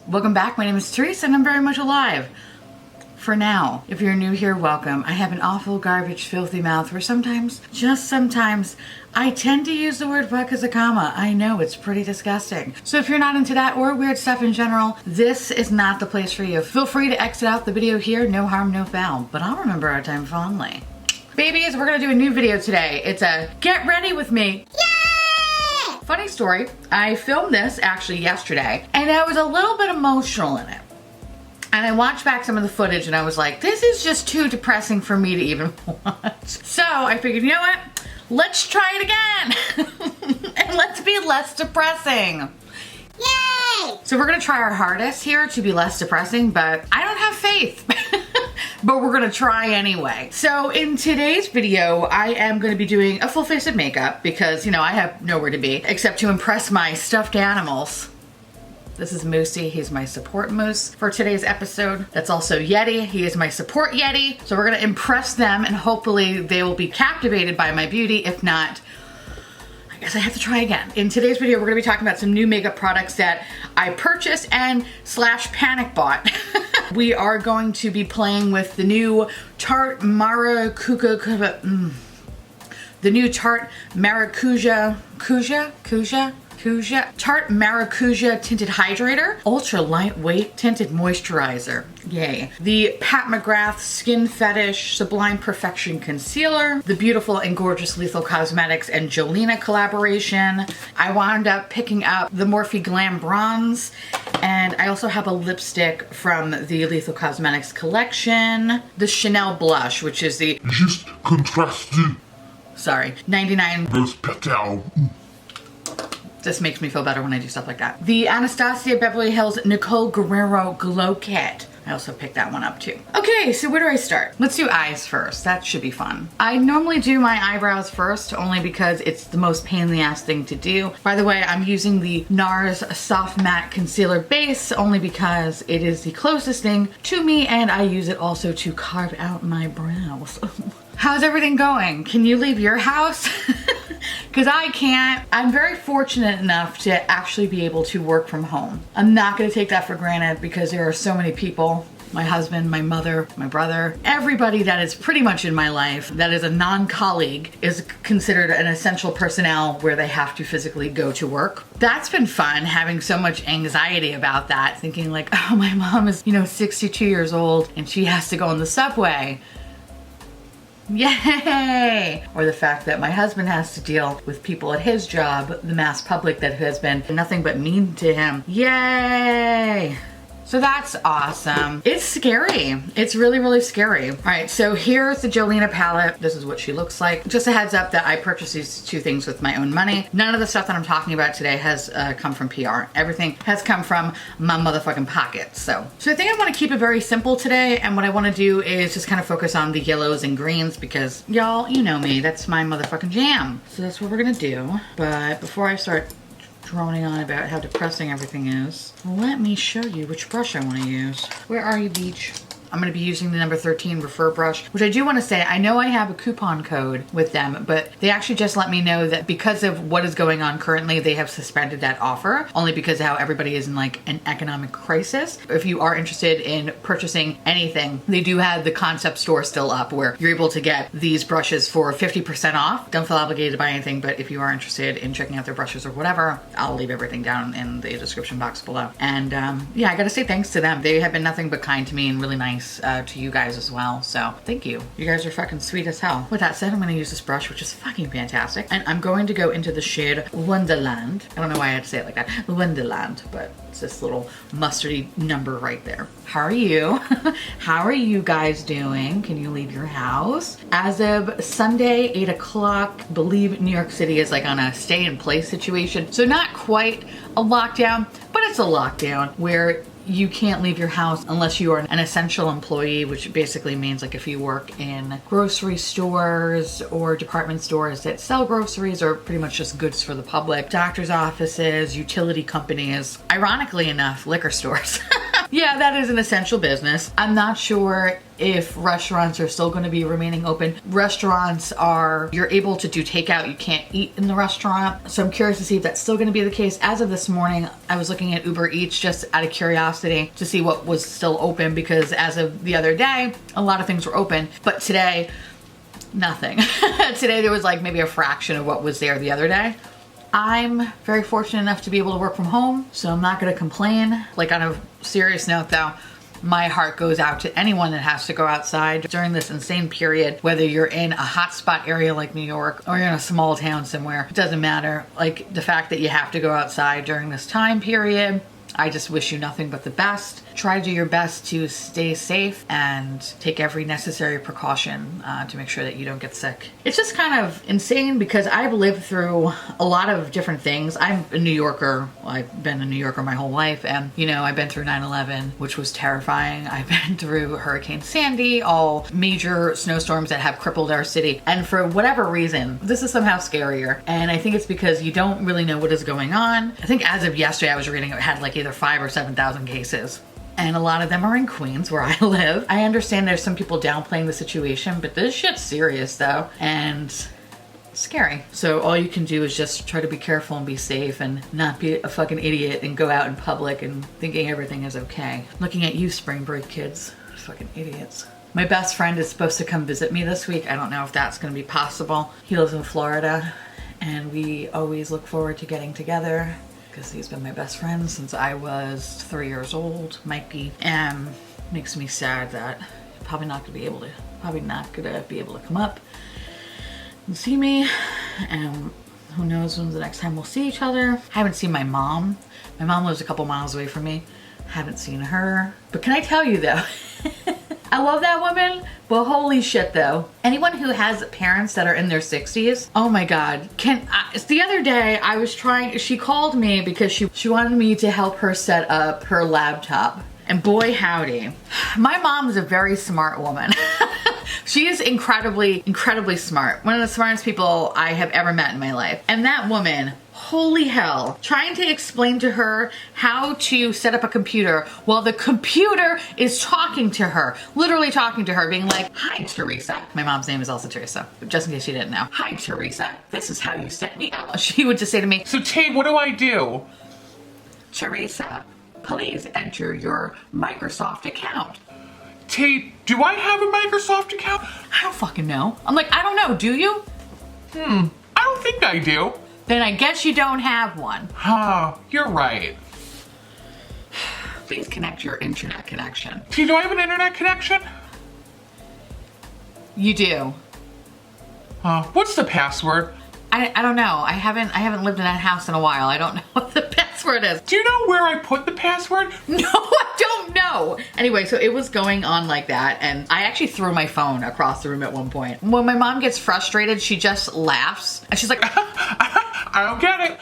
Welcome back. My name is Theresa and I'm very much alive. For now. If you're new here, welcome. I have an awful, garbage, filthy mouth where sometimes, just sometimes, I tend to use the word fuck as a comma. I know, it's pretty disgusting. So if you're not into that or weird stuff in general, this is not the place for you. Feel free to exit out the video here. No harm, no foul. But I'll remember our time fondly. Babies, we're gonna do a new video today. It's a get ready with me. Yay! Funny story, I filmed this actually yesterday and I was a little bit emotional in it. And I watched back some of the footage and I was like, this is just too depressing for me to even watch. So I figured, you know what? Let's try it again. And let's be less depressing. Yay! So we're gonna try our hardest here to be less depressing, but I don't have faith. But we're gonna try anyway. So in today's video, I am gonna be doing a full face of makeup because, you know, I have nowhere to be except to impress my stuffed animals. This is Moosey, he's my support moose for today's episode. That's also Yeti, he is my support Yeti. So we're gonna impress them and hopefully they will be captivated by my beauty. If not, I guess I have to try again. In today's video, we're gonna be talking about some new makeup products that I purchased and / panic bought. We are going to be playing with the new Tarte Maracuja, Tarte Maracuja Tinted Hydrator, Ultra Lightweight Tinted Moisturizer. Yay. The Pat McGrath Skin Fetish Sublime Perfection Concealer, the beautiful and gorgeous Lethal Cosmetics and Jolena collaboration. I wound up picking up the Morphe Glam Bronze, and I also have a lipstick from the Lethal Cosmetics collection, the Chanel Blush, which is the Juste Contrasté. Sorry, 99 Rose Petal. This makes me feel better when I do stuff like that. The Anastasia Beverly Hills Nicole Guerrero Glow Kit. I also picked that one up too. Okay, so where do I start? Let's do eyes first. That should be fun. I normally do my eyebrows first only because it's the most pain in the ass thing to do. By the way, I'm using the NARS Soft Matte Concealer Base only because it is the closest thing to me and I use it also to carve out my brows. How's everything going? Can you leave your house? Because I can't. I'm very fortunate enough to actually be able to work from home. I'm not gonna take that for granted because there are so many people, my husband, my mother, my brother, everybody that is pretty much in my life that is a non-colleague is considered an essential personnel where they have to physically go to work. That's been fun, having so much anxiety about that, thinking like, oh, my mom is, 62 years old and she has to go on the subway. Yay! Or the fact that my husband has to deal with people at his job, the mass public that has been nothing but mean to him. Yay! So that's awesome. It's scary. It's really, really scary. All right, so here's the Jolena palette. This is what she looks like. Just a heads up that I purchased these two things with my own money. None of the stuff that I'm talking about today has come from PR. Everything has come from my motherfucking pockets. So I think I want to keep it very simple today. And what I want to do is just kind of focus on the yellows and greens because y'all, you know me, that's my motherfucking jam. So that's what we're gonna do. But before I start droning on about how depressing everything is, let me show you which brush I want to use. Where are you, Beach? I'm going to be using the number 13 Refer brush, which I do want to say, I know I have a coupon code with them, but they actually just let me know that because of what is going on currently, they have suspended that offer, only because of how everybody is in like an economic crisis. If you are interested in purchasing anything, they do have the concept store still up where you're able to get these brushes for 50% off. Don't feel obligated to buy anything, but if you are interested in checking out their brushes or whatever, I'll leave everything down in the description box below. And yeah, I gotta say thanks to them. They have been nothing but kind to me and really nice to you guys as well. So thank you. You guys are fucking sweet as hell. With that said, I'm gonna use this brush, which is fucking fantastic. And I'm going to go into the shade Wonderland. I don't know why I had to say it like that. Wonderland, but it's this little mustardy number right there. How are you? How are you guys doing? Can you leave your house? As of Sunday, 8 o'clock, I believe New York City is like on a stay in place situation. So not quite a lockdown, but it's a lockdown where you can't leave your house unless you are an essential employee, which basically means like if you work in grocery stores or department stores that sell groceries or pretty much just goods for the public, doctor's offices, utility companies, ironically enough, liquor stores. Yeah, that is an essential business. I'm not sure if restaurants are still going to be remaining open. Restaurants are, you're able to do takeout, you can't eat in the restaurant. So I'm curious to see if that's still going to be the case. As of this morning, I was looking at Uber Eats just out of curiosity to see what was still open, because as of the other day, a lot of things were open, but today, nothing. Today there was like maybe a fraction of what was there the other day. I'm very fortunate enough to be able to work from home, so I'm not going to complain. Like, on a serious note though, my heart goes out to anyone that has to go outside during this insane period, whether you're in a hotspot area like New York or you're in a small town somewhere. It doesn't matter. Like, the fact that you have to go outside during this time period, I just wish you nothing but the best. Try to do your best to stay safe and take every necessary precaution to make sure that you don't get sick. It's just kind of insane because I've lived through a lot of different things. I'm a New Yorker. Well, I've been a New Yorker my whole life, and you know, I've been through 9/11, which was terrifying. I've been through Hurricane Sandy, all major snowstorms that have crippled our city. And for whatever reason, this is somehow scarier. And I think it's because you don't really know what is going on. I think as of yesterday, I was reading it had like either 5,000 or 7,000 cases. And a lot of them are in Queens, where I live. I understand there's some people downplaying the situation, but this shit's serious though, and scary. So all you can do is just try to be careful and be safe and not be a fucking idiot and go out in public and thinking everything is okay. Looking at you, spring break kids. Fucking idiots. My best friend is supposed to come visit me this week. I don't know if that's gonna be possible. He lives in Florida, and we always look forward to getting together, because he's been my best friend since I was 3 years old, might be, and makes me sad that probably not gonna be able to come up and see me, and who knows when's the next time we'll see each other. I haven't seen my mom. My mom lives a couple miles away from me. Haven't seen her. But can I tell you though, I love that woman, but holy shit though. Anyone who has parents that are in their 60s, oh my God. The other day I was she called me because she wanted me to help her set up her laptop. And boy howdy, my mom is a very smart woman. She is incredibly, incredibly smart. One of the smartest people I have ever met in my life. And that woman, holy hell, trying to explain to her how to set up a computer while the computer is talking to her, literally talking to her, being like, "Hi, Teresa." My mom's name is also Teresa, just in case you didn't know. "Hi, Teresa, this is how you set me up." She would just say to me, "So Tate, what do I do?" "Teresa, please enter your Microsoft account." "Tate, do I have a Microsoft account?" I don't fucking know. I'm like, I don't know, do you? I don't think I do. Then I guess you don't have one. You're right. Please connect your internet connection. Tate, do I have an internet connection? You do. What's the password? I don't know. I haven't lived in that house in a while. I don't know what the password is. Do you know where I put the password? No, I don't know. Anyway, so it was going on like that, and I actually threw my phone across the room at one point. When my mom gets frustrated, she just laughs, and she's like, I don't get it.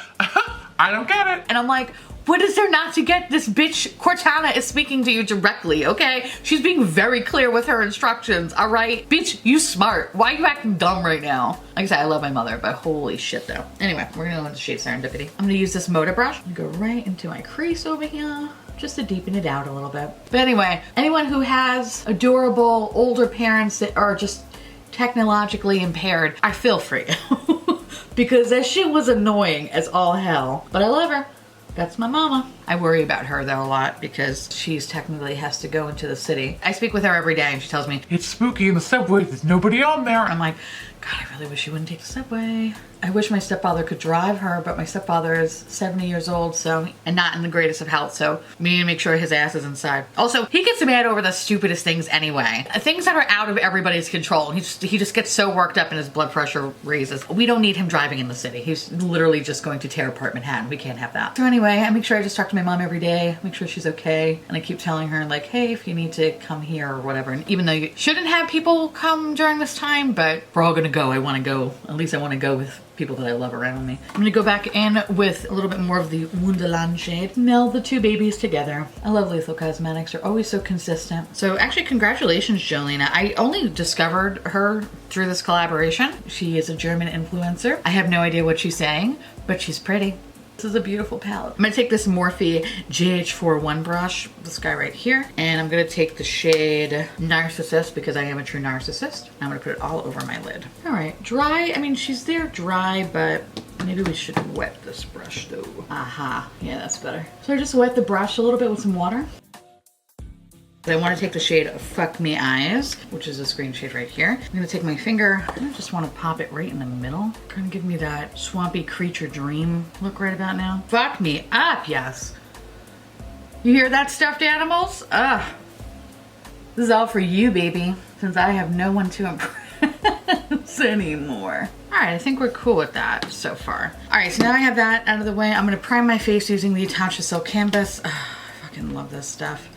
I don't get it. And I'm like, what is there not to get? This bitch Cortana is speaking to you directly, okay? She's being very clear with her instructions, all right? Bitch, you smart. Why are you acting dumb right now? Like I said, I love my mother, but holy shit though. Anyway, we're gonna go into Shade Serendipity. I'm gonna use this motor brush and go right into my crease over here, just to deepen it out a little bit. But anyway, anyone who has adorable older parents that are just technologically impaired, I feel for you. Because that shit was annoying as all hell. But I love her. That's my mama. I worry about her though a lot because she's technically has to go into the city. I speak with her every day and she tells me, "It's spooky in the subway, there's nobody on there." I'm like, God, I really wish you wouldn't take the subway. I wish my stepfather could drive her, but my stepfather is 70 years old, and not in the greatest of health, so we need to make sure his ass is inside. Also, he gets mad over the stupidest things anyway. Things that are out of everybody's control. He just gets so worked up and his blood pressure raises. We don't need him driving in the city. He's literally just going to tear apart Manhattan. We can't have that. So anyway, I make sure I just talk to my mom every day, make sure she's okay, and I keep telling her like, hey, if you need to come here or whatever. And even though you shouldn't have people come during this time, but we're all gonna go. I wanna go. At least I wanna go with people that I love around me. I'm gonna go back in with a little bit more of the Wonderland shade. Meld the two babies together. I love Lethal Cosmetics. They're always so consistent. So actually, congratulations, Jolena. I only discovered her through this collaboration. She is a German influencer. I have no idea what she's saying, but she's pretty. This is a beautiful palette. I'm gonna take this Morphe GH41 brush, this guy right here, and I'm gonna take the shade Narcissist because I am a true narcissist. I'm gonna put it all over my lid. All right, dry. I mean, she's there dry, but maybe we should wet this brush though. Aha, yeah, that's better. So I just wet the brush a little bit with some water. I want to take the shade Fuck Me Eyes, which is this green shade right here. I'm gonna take my finger, I just want to pop it right in the middle. Kind of give me that swampy creature dream look right about now. Fuck me up, yes. You hear that, stuffed animals? Ugh. This is all for you, baby, since I have no one to impress anymore. All right, I think we're cool with that so far. All right, so now I have that out of the way. I'm gonna prime my face using the Tatcha Silk Canvas. Ugh, I fucking love this stuff.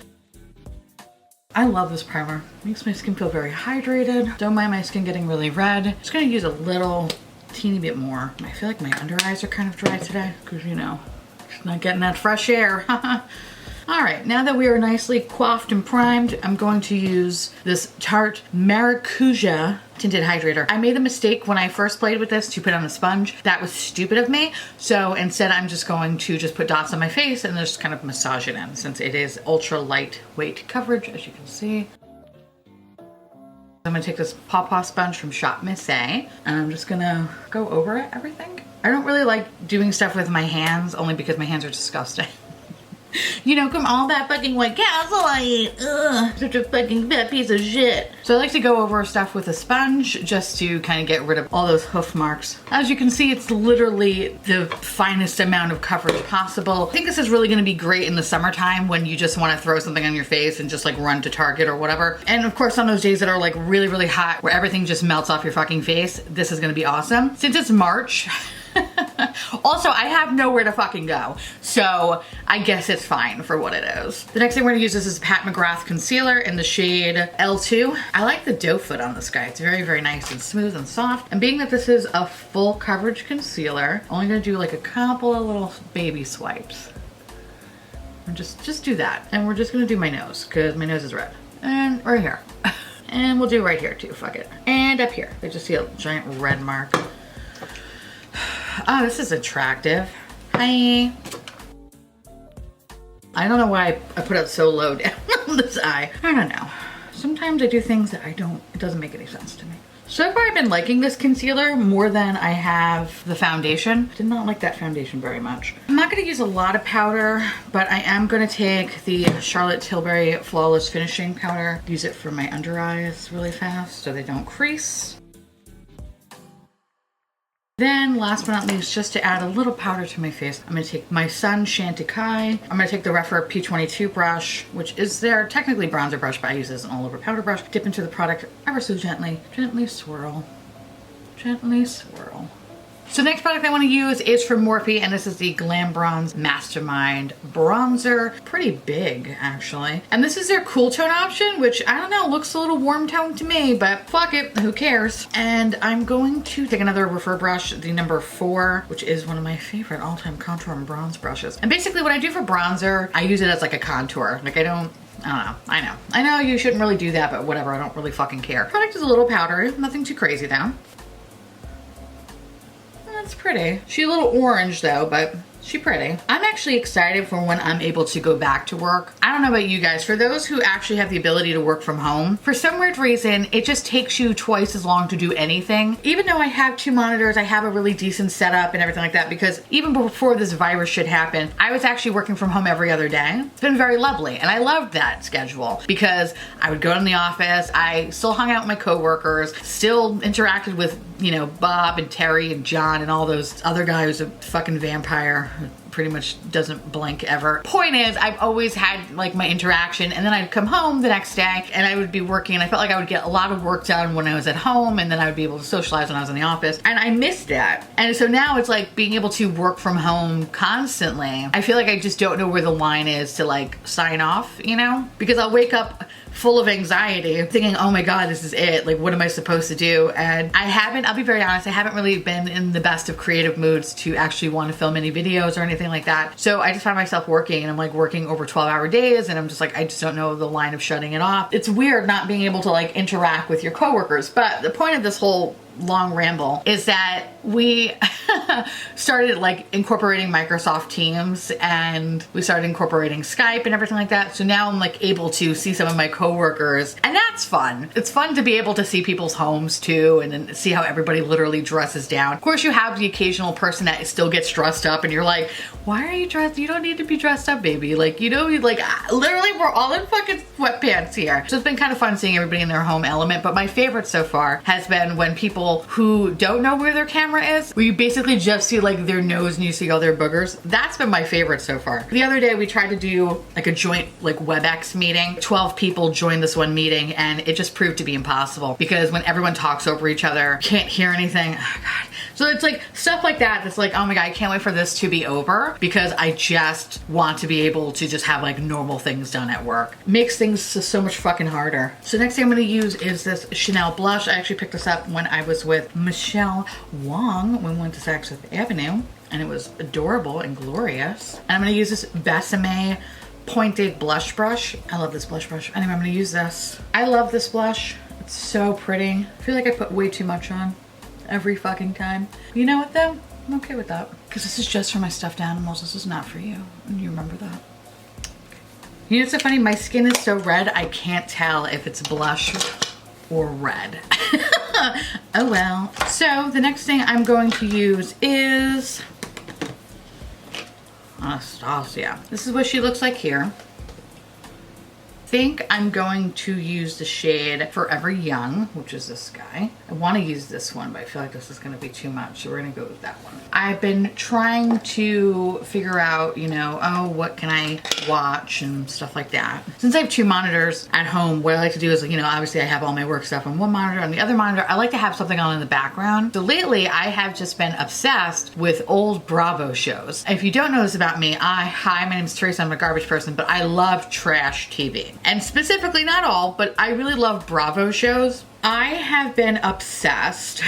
I love this primer. Makes my skin feel very hydrated. Don't mind my skin getting really red. Just gonna use a little teeny bit more. I feel like my under eyes are kind of dry today because, you know, just not getting that fresh air. All right, now that we are nicely coiffed and primed, I'm going to use this Tarte Maracuja tinted hydrator. I made the mistake when I first played with this to put on a sponge. That was stupid of me. So instead I'm just going to just put dots on my face and just kind of massage it in since it is ultra lightweight coverage, as you can see. I'm gonna take this Pawpaw sponge from Shop Miss A and I'm just gonna go over everything. I don't really like doing stuff with my hands only because my hands are disgusting. You know, come all that fucking White Castle I eat. Ugh, such a fucking fat piece of shit. So I like to go over stuff with a sponge just to kind of get rid of all those hoof marks. As you can see, it's literally the finest amount of coverage possible. I think this is really gonna be great in the summertime when you just wanna throw something on your face and just like run to Target or whatever. And of course, on those days that are like really, really hot where everything just melts off your fucking face, this is gonna be awesome. Since it's March, also, I have nowhere to fucking go, so I guess it's fine for what it is. The next thing we're gonna use is Pat McGrath concealer in the shade L2. I like the doe foot on this guy. It's very, very nice and smooth and soft. And being that this is a full coverage concealer, I'm only gonna do like a couple of little baby swipes. And just do that. And we're just gonna do my nose, because my nose is red. And right here. And we'll do right here too, fuck it. And up here. I just see a giant red mark. Oh, this is attractive. Hi. I don't know why I put it so low down on this eye. I don't know. Sometimes I do things that it doesn't make any sense to me. So far I've been liking this concealer more than I have the foundation. Did not like that foundation very much. I'm not gonna use a lot of powder, but I am gonna take the Charlotte Tilbury Flawless Finishing Powder, use it for my under eyes really fast so they don't crease. Then last but not least, just to add a little powder to my face, I'm gonna take my Sun Chantecaille. I'm gonna take the Rephr P22 brush, which is their technically bronzer brush, but I use this as an all over powder brush. Dip into the product ever so gently. Gently swirl. Gently swirl. So the next product I want to use is from Morphe, and this is the Glam Bronze Mastermind Bronzer. Pretty big, actually. And this is their cool tone option, which, I don't know, looks a little warm tone to me, but fuck it, who cares? And I'm going to take another Rephr brush, the number 4, which is one of my favorite all-time contour and bronze brushes. And basically what I do for bronzer, I use it as like a contour. Like I don't know. I know you shouldn't really do that, but whatever, I don't really fucking care. Product is a little powdery, nothing too crazy though. That's pretty. She's a little orange though, but she's pretty. I'm actually excited for when I'm able to go back to work. I don't know about you guys, for those who actually have the ability to work from home, for some weird reason, it just takes you twice as long to do anything. Even though I have 2 monitors, I have a really decent setup and everything like that, because even before this virus shit happened, I was actually working from home every other day. It's been very lovely, and I loved that schedule because I would go in the office, I still hung out with my coworkers, still interacted with, you know, Bob and Terry and John and all those other guys, a fucking vampire. Pretty much doesn't blink ever. Point is, I've always had like my interaction, and then I'd come home the next day and I would be working, and I felt like I would get a lot of work done when I was at home, and then I would be able to socialize when I was in the office, and I missed that. And so now it's like being able to work from home constantly. I feel like I just don't know where the line is to like sign off, you know? Because I'll wake up full of anxiety, thinking, oh my God, this is it. Like, what am I supposed to do? And I'll be very honest, I haven't really been in the best of creative moods to actually want to film any videos or anything like that. So I just find myself working, and I'm like working over 12-hour days, and I'm just like, I just don't know the line of shutting it off. It's weird not being able to like interact with your coworkers. But the point of this whole long ramble is that we started like incorporating Microsoft Teams, and we started incorporating Skype and everything like that. So now I'm like able to see some of my coworkers, and that's fun. It's fun to be able to see people's homes too, and then see how everybody literally dresses down. Of course, you have the occasional person that still gets dressed up, and you're like, why are you dressed? You don't need to be dressed up, baby. Like, you know, like literally we're all in fucking sweatpants here. So it's been kind of fun seeing everybody in their home element. But my favorite so far has been when people who don't know where their camera is, where you basically just see like their nose and you see all their boogers. That's been my favorite so far. The other day we tried to do like a joint like WebEx meeting. 12 people joined this one meeting, and it just proved to be impossible because when everyone talks over each other, can't hear anything. Oh God. So it's like stuff like that that's like, oh my God, I can't wait for this to be over because I just want to be able to just have like normal things done at work. Makes things so much fucking harder. So next thing I'm gonna use is this Chanel blush. I actually picked this up when I was with Michelle Wong when we went to Saks Fifth Avenue, and it was adorable and glorious. And I'm gonna use this Besame pointed blush brush. I love this blush brush. Anyway, I'm gonna use this. I love this blush. It's so pretty. I feel like I put way too much on every fucking time. You know what though? I'm okay with that. Because this is just for my stuffed animals. This is not for you. And you remember that. You know what's so funny? My skin is so red, I can't tell if it's blush or red. Oh well. So the next thing I'm going to use is Anastasia. This is what she looks like here. I think I'm going to use the shade Forever Young, which is this guy. I want to use this one, but I feel like this is going to be too much, so we're going to go with that one. I've been trying to figure out, you know, oh, what can I watch and stuff like that. Since I have two monitors at home, what I like to do is, you know, obviously I have all my work stuff on one monitor. On the other monitor, I like to have something on in the background. So lately, I have just been obsessed with old Bravo shows. If you don't know this about me, hi, my name is Teresa. I'm a garbage person, but I love trash TV. And specifically, not all, but I really love Bravo shows. I have been obsessed,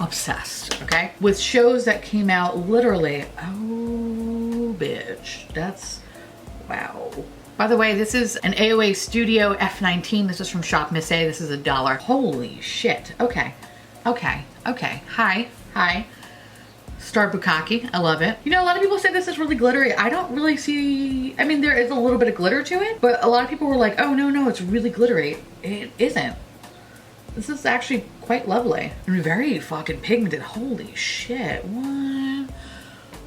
okay, with shows that came out literally, oh, bitch, that's, wow. By the way, this is an AOA Studio F19. This is from Shop Miss A. This is $1. Holy shit. Okay. Hi. Star Bukkake, I love it. You know, a lot of people say this is really glittery. I don't really see, I mean, there is a little bit of glitter to it, but a lot of people were like, oh, no, it's really glittery. It isn't. This is actually quite lovely and very fucking pigmented. Holy shit, what?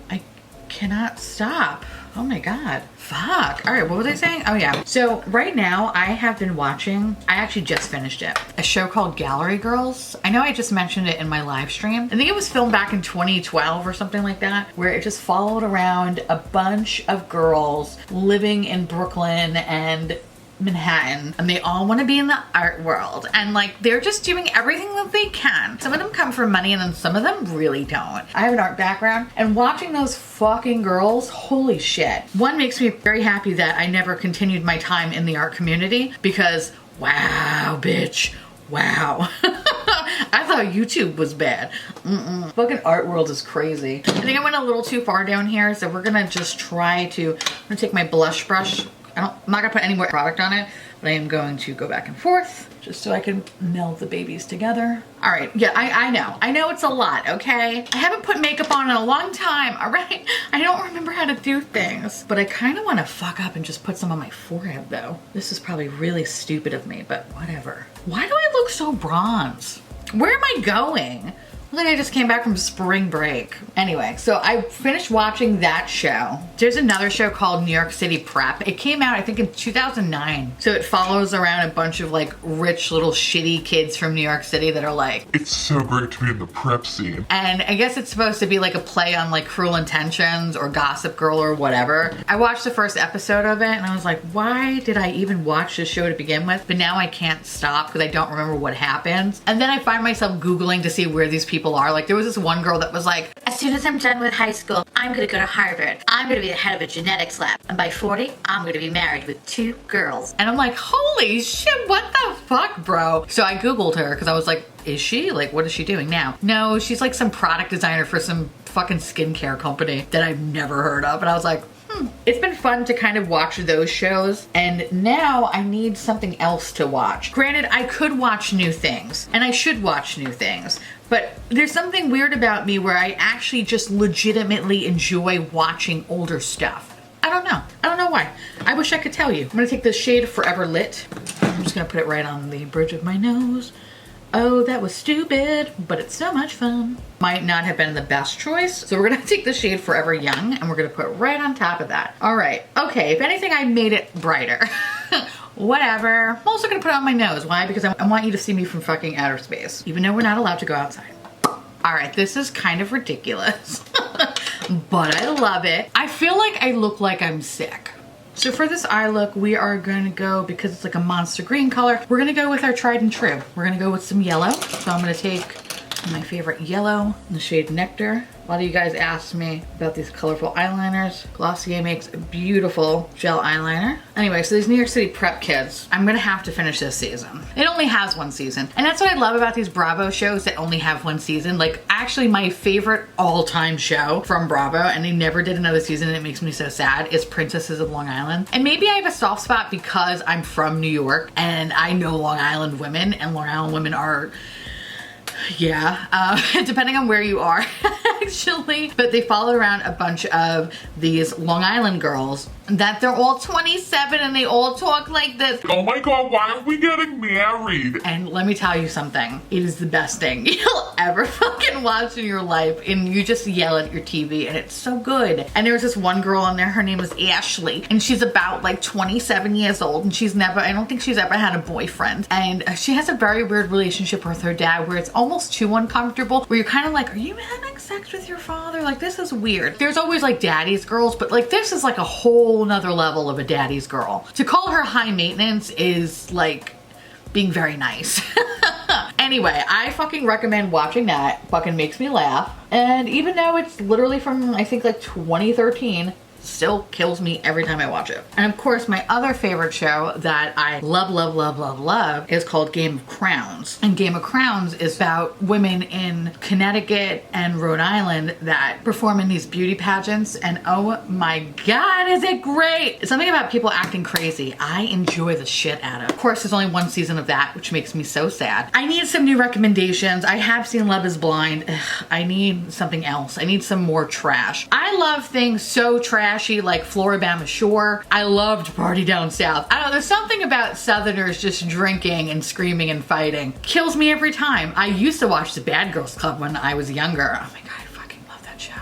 I cannot stop. Oh my God. Fuck. All right, what was I saying? Oh yeah. So right now I have been watching, I actually just finished it, a show called Gallery Girls. I know I just mentioned it in my live stream. I think it was filmed back in 2012 or something like that, where it just followed around a bunch of girls living in Brooklyn and Manhattan, and they all want to be in the art world, and like they're just doing everything that they can. Some of them come for money and then some of them really don't. I have an art background, and watching those fucking girls, holy shit. One makes me very happy that I never continued my time in the art community because wow, bitch, wow. I thought YouTube was bad. Fucking art world is crazy. I think I went a little too far down here, so we're gonna just try to, I'm gonna take my blush brush. I'm not gonna put any more product on it, but I am going to go back and forth just so I can meld the babies together. All right, yeah, I know it's a lot, okay? I haven't put makeup on in a long time, all right? I don't remember how to do things, but I kind of want to fuck up and just put some on my forehead though. This is probably really stupid of me, but whatever. Why do I look so bronze? Where am I going? Like I just came back from spring break. Anyway, so I finished watching that show. There's another show called New York City Prep. It came out, I think, in 2009. So it follows around a bunch of like rich little shitty kids from New York City that are like, It's so great to be in the prep scene. and I guess it's supposed to be like a play on like Cruel Intentions or Gossip Girl or whatever. I watched the first episode of it and I was like, why did I even watch this show to begin with? But now I can't stop because I don't remember what happens. And then I find myself Googling to see where these people are. Like there was this one girl that was like, as soon as I'm done with high school, I'm gonna go to Harvard. I'm gonna be the head of a genetics lab. And by 40, I'm gonna be married with 2 girls. And I'm like, holy shit, what the fuck, bro? So I Googled her because I was like, is she? Like, what is she doing now? No, she's like some product designer for some fucking skincare company that I've never heard of. And I was like, It's been fun to kind of watch those shows, and now I need something else to watch. Granted, I could watch new things, and I should watch new things, but there's something weird about me where I actually just legitimately enjoy watching older stuff. I don't know. I don't know why. I wish I could tell you. I'm gonna take the shade Forever Lit. I'm just gonna put it right on the bridge of my nose. Oh, that was stupid, but it's so much fun. Might not have been the best choice. So we're gonna take the shade Forever Young and we're gonna put right on top of that. All right, okay, if anything, I made it brighter. Whatever. I'm also gonna put it on my nose. Why? Because I want you to see me from fucking outer space, even though we're not allowed to go outside. All right, this is kind of ridiculous, but I love it. I feel like I look like I'm sick. So for this eye look, we are going to go, because it's like a monster green color, we're going to go with our tried and true. We're going to go with some yellow. So I'm going to take my favorite yellow in the shade Nectar. A lot of you guys asked me about these colorful eyeliners. Glossier makes a beautiful gel eyeliner. Anyway, so these New York City prep kids, I'm gonna have to finish this season. It only has one season. And that's what I love about these Bravo shows that only have one season. Like, actually my favorite all-time show from Bravo, and they never did another season and it makes me so sad, is Princesses of Long Island. And maybe I have a soft spot because I'm from New York and I know Long Island women, and Long Island women are, depending on where you are, actually. But they followed around a bunch of these Long Island girls that they're all 27 and they all talk like this. Oh my god, why are we getting married? And let me tell you something, it is the best thing you'll ever fucking watch in your life, and you just yell at your TV and it's so good. And there was this one girl on there, her name is Ashley, and she's about like 27 years old, and I don't think she's ever had a boyfriend. And she has a very weird relationship with her dad where it's almost too uncomfortable, where you're kind of like, are you having sex with your father? Like, this is weird. There's always like daddy's girls, but like this is like a whole nother level of a daddy's girl. To call her high maintenance is like being very nice. Anyway, I fucking recommend watching that. Fucking makes me laugh. And even though it's literally from, I think, like 2013, still kills me every time I watch it. And of course, my other favorite show that I love is called Game of Crowns. And Game of Crowns is about women in Connecticut and Rhode Island that perform in these beauty pageants, and oh my god, is it great! It's something about people acting crazy. I enjoy the shit out of. Of course, there's only one season of that, which makes me so sad. I need some new recommendations. I have seen Love is Blind. Ugh, I need something else. I need some more trash. I love things so trashy like Floribama Shore. I loved Party Down South. I don't know, there's something about Southerners just drinking and screaming and fighting. Kills me every time. I used to watch the Bad Girls Club when I was younger. Oh my god, I fucking love that show.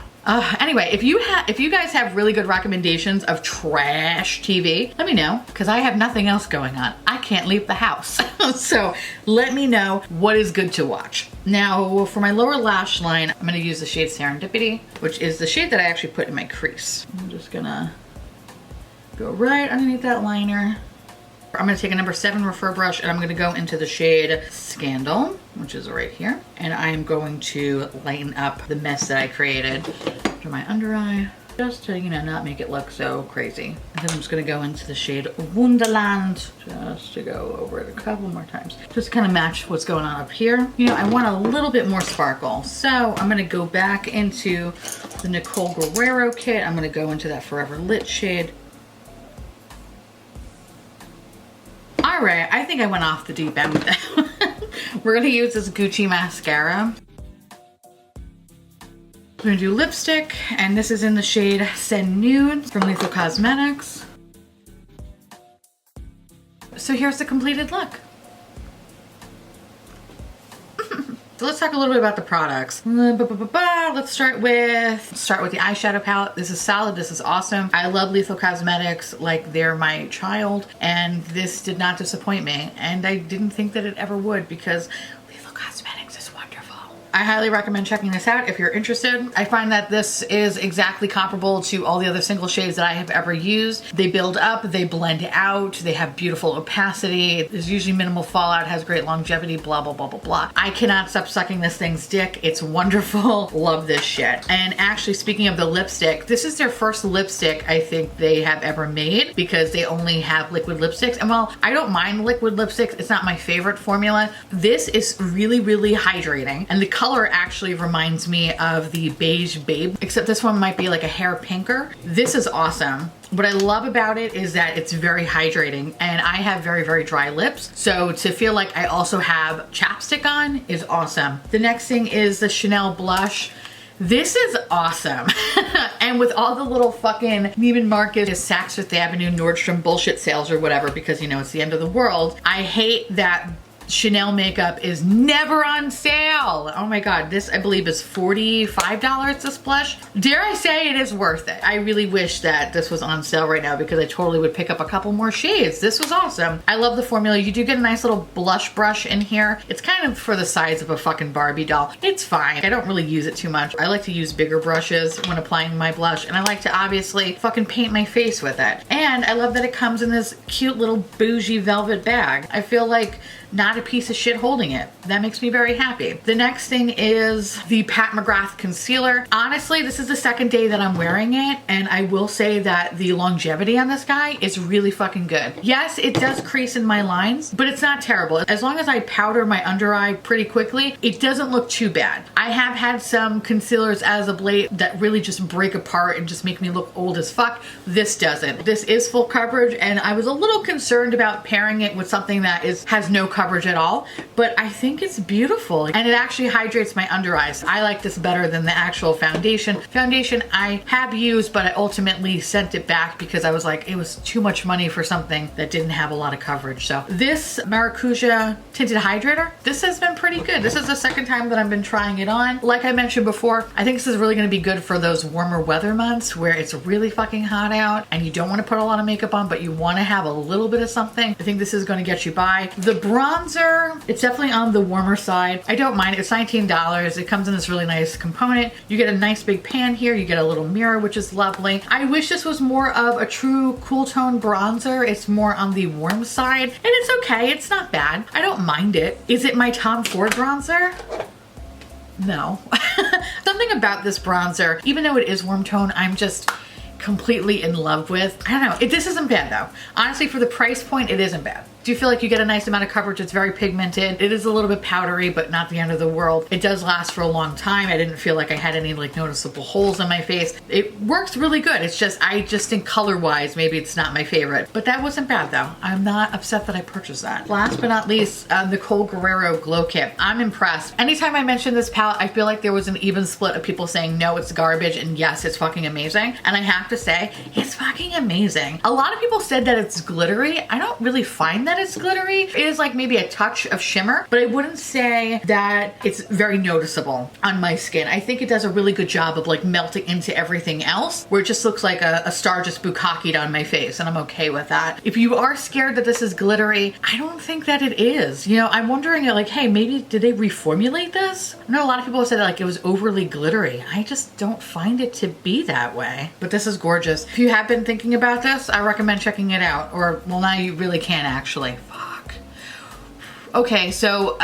Anyway, if you guys have really good recommendations of trash TV, let me know, because I have nothing else going on. I can't leave the house. So let me know what is good to watch. Now, for my lower lash line, I'm gonna use the shade Serendipity, which is the shade that I actually put in my crease. I'm just gonna go right underneath that liner. I'm gonna take a number 7 refer brush and I'm gonna go into the shade Scandal, which is right here. And I'm going to lighten up the mess that I created under my under eye, just to, you know, not make it look so crazy. And then I'm just gonna go into the shade Wonderland, just to go over it a couple more times. Just to kind of match what's going on up here. You know, I want a little bit more sparkle. So I'm gonna go back into the Nicole Guerrero kit. I'm gonna go into that Forever Lit shade. All right, I think I went off the deep end with that one. We're gonna use this Gucci mascara. We're gonna do lipstick, and this is in the shade Send Nude from Lethal Cosmetics. So here's the completed look. So let's talk a little bit about the products. Let's start with the eyeshadow palette. This is solid, this is awesome. I love Lethal Cosmetics like they're my child, and this did not disappoint me. And I didn't think that it ever would, because Lethal Cosmetics is wonderful. I highly recommend checking this out if you're interested. I find that this is exactly comparable to all the other single shades that I have ever used. They build up, they blend out, they have beautiful opacity, there's usually minimal fallout, has great longevity, blah, blah, blah, blah, blah. I cannot stop sucking this thing's dick. It's wonderful. Love this shit. And actually, speaking of the lipstick, this is their first lipstick I think they have ever made, because they only have liquid lipsticks. And while I don't mind liquid lipsticks, it's not my favorite formula. This is really, really hydrating. And the color actually reminds me of the Beige Babe, except this one might be like a hair pinker. This is awesome. What I love about it is that it's very hydrating, and I have very, very dry lips. So to feel like I also have chapstick on is awesome. The next thing is the Chanel blush. This is awesome. And with all the little fucking Neiman Marcus, Saks Fifth Avenue, Nordstrom bullshit sales or whatever, because you know it's the end of the world, I hate that Chanel makeup is never on sale. Oh my God, this I believe is $45, this blush. Dare I say it is worth it. I really wish that this was on sale right now because I totally would pick up a couple more shades. This was awesome. I love the formula. You do get a nice little blush brush in here. It's kind of for the size of a fucking Barbie doll. It's fine. I don't really use it too much. I like to use bigger brushes when applying my blush, and I like to obviously fucking paint my face with it. And I love that it comes in this cute little bougie velvet bag. I feel like not a piece of shit holding it. That makes me very happy. The next thing is the Pat McGrath concealer. Honestly, this is the second day that I'm wearing it, and I will say that the longevity on this guy is really fucking good. Yes, it does crease in my lines, but it's not terrible. As long as I powder my under eye pretty quickly, it doesn't look too bad. I have had some concealers as of late that really just break apart and just make me look old as fuck. This doesn't. This is full coverage, and I was a little concerned about pairing it with something that has no coverage at all, but I think it's beautiful, and it actually hydrates my under eyes. I like this better than the actual foundation. Foundation I have used, but I ultimately sent it back because I was like, it was too much money for something that didn't have a lot of coverage. So this Maracuja tinted hydrator, this has been pretty good. This is the second time that I've been trying it on. Like I mentioned before, I think this is really going to be good for those warmer weather months where it's really fucking hot out and you don't want to put a lot of makeup on, but you want to have a little bit of something. I think this is going to get you by. The bronzer, it's definitely on the warmer side. I don't mind it. It's $19. It comes in this really nice component. You get a nice big pan here. You get a little mirror, which is lovely. I wish this was more of a true cool tone bronzer. It's more on the warm side, and it's okay. It's not bad. I don't mind it. Is it my Tom Ford bronzer? No. Something about this bronzer, even though it is warm tone, I'm just completely in love with. I don't know. This isn't bad though. Honestly, for the price point, it isn't bad. Do you feel like you get a nice amount of coverage? It's very pigmented. It is a little bit powdery, but not the end of the world. It does last for a long time. I didn't feel like I had any like noticeable holes in my face. It works really good. It's just, I just think color wise, maybe it's not my favorite, but that wasn't bad though. I'm not upset that I purchased that. Last but not least, Nicole Guerrero Glow Kit. I'm impressed. Anytime I mention this palette, I feel like there was an even split of people saying, no, it's garbage, and yes, it's fucking amazing. And I have to say, it's fucking amazing. A lot of people said that it's glittery. I don't really find that it's glittery. It is like maybe a touch of shimmer, but I wouldn't say that it's very noticeable on my skin. I think it does a really good job of like melting into everything else, where it just looks like a star just bukkakied on my face, and I'm okay with that. If you are scared that this is glittery, I don't think that it is. You know, I'm wondering like, hey, maybe did they reformulate this? I know a lot of people have said like it was overly glittery. I just don't find it to be that way, but this is gorgeous. If you have been thinking about this, I recommend checking it out, or well, now you really can actually. Fuck. Okay, so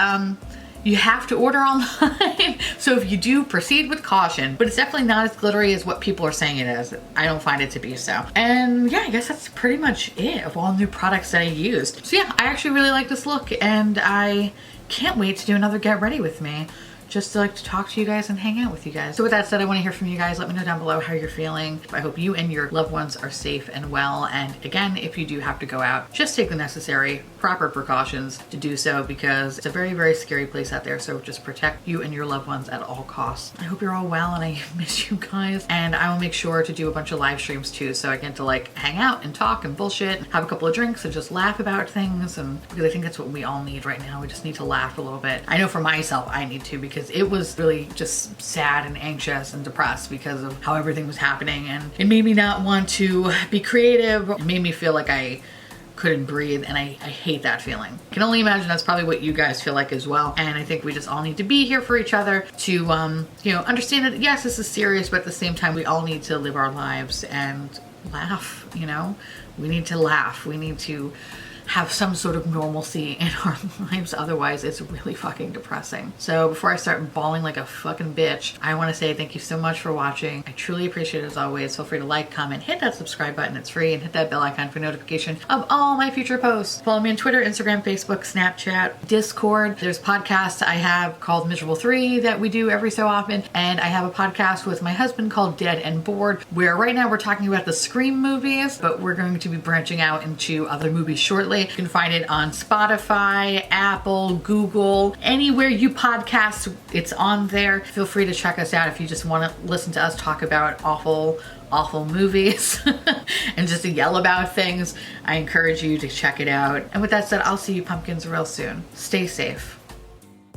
you have to order online. So if you do, proceed with caution, but it's definitely not as glittery as what people are saying it is. I don't find it to be so. And yeah, I guess that's pretty much it of all new products that I used. So yeah, I actually really like this look, and I can't wait to do another Get Ready With Me, just to like to talk to you guys and hang out with you guys. So with that said, I want to hear from you guys. Let me know down below how you're feeling. I hope you and your loved ones are safe and well. And again, if you do have to go out, just take the necessary proper precautions to do so, because it's a very, very scary place out there. So just protect you and your loved ones at all costs. I hope you're all well, and I miss you guys. And I will make sure to do a bunch of live streams too, so I get to like hang out and talk and bullshit, have a couple of drinks and just laugh about things. And because I think that's what we all need right now. We just need to laugh a little bit. I know for myself, I need to, because it was really just sad and anxious and depressed because of how everything was happening, and it made me not want to be creative. It made me feel like I couldn't breathe, and I hate that feeling. I can only imagine that's probably what you guys feel like as well. And I think we just all need to be here for each other to you know, understand that yes, this is serious, but at the same time we all need to live our lives and laugh. You know, we need to laugh. We need to have some sort of normalcy in our lives. Otherwise, it's really fucking depressing. So before I start bawling like a fucking bitch, I want to say thank you so much for watching. I truly appreciate it as always. Feel free to like, comment, hit that subscribe button. It's free, and hit that bell icon for notification of all my future posts. Follow me on Twitter, Instagram, Facebook, Snapchat, Discord. There's podcasts I have called Miserable 3 that we do every so often, and I have a podcast with my husband called Dead and Bored, where right now we're talking about the Scream movies, but we're going to be branching out into other movies shortly. You can find it on Spotify, Apple, Google, anywhere you podcast, it's on there. Feel free to check us out if you just want to listen to us talk about awful movies and just to yell about things. I encourage you to check it out. And with that said, I'll see you pumpkins real soon. Stay safe.